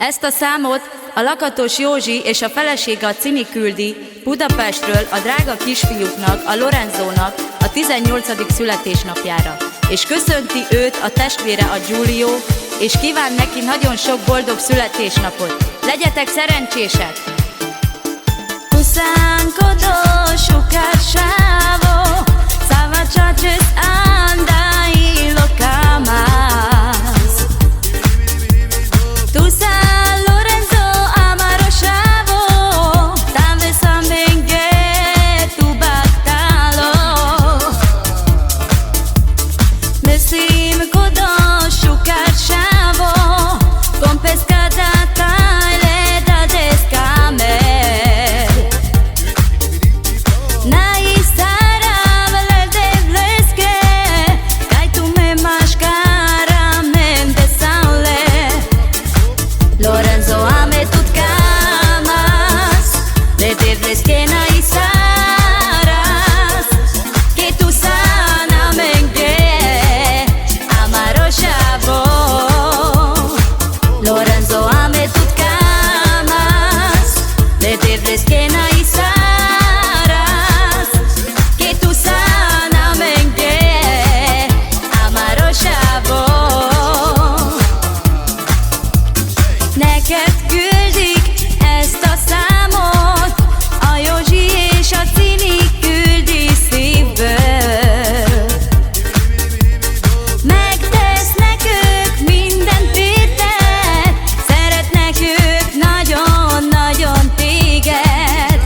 Ezt a számot a Lakatos Józsi és a felesége a Cini küldi Budapestről a drága kisfiúknak, a Lorenzónak a 18. születésnapjára. És köszönti őt a testvére, a Giulio, és kíván neki nagyon sok boldog születésnapot. Legyetek szerencsések! Neked küldik ezt a számot, a Józsi és a Cini küldi szívből. Megtesznek ők mindent érted, szeretnek ők nagyon-nagyon téged.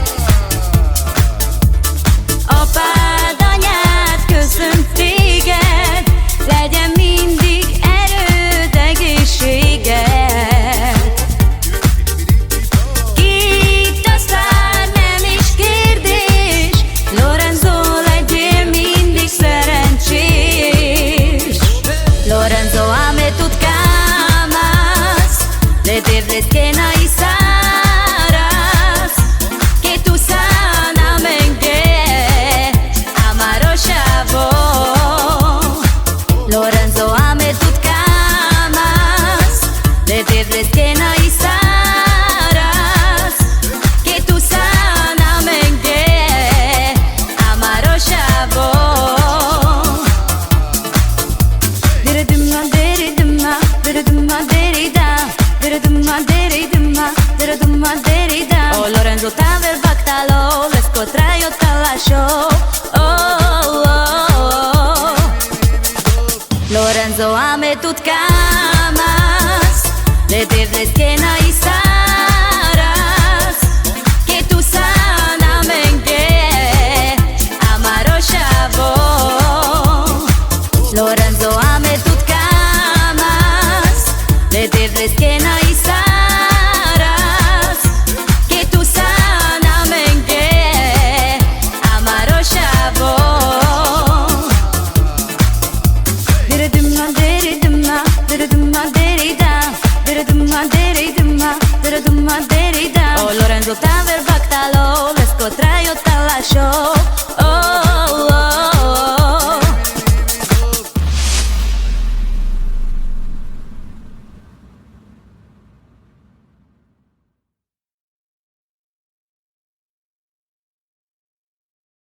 Apád, anyád köszönt téged, legyen mindig erőd, egészséged. Que no hay saras, que tú sanamente amaroshavo. Lorenzo ame tut camas, le dirles que no hay saras, que tú sanamente amaroshavo. Diridimma, diridimma, diridimma, dirida. Oh, Lorenzo taver baktalo, lesko trajo talasho. Oh, oh, oh. Lorenzo ame tut camas, le dirles que no hay saras, que tú sanamente amaroshavo. Lorenzo ame tut camas, le dirles que no hay saras. Oh, Lorenzo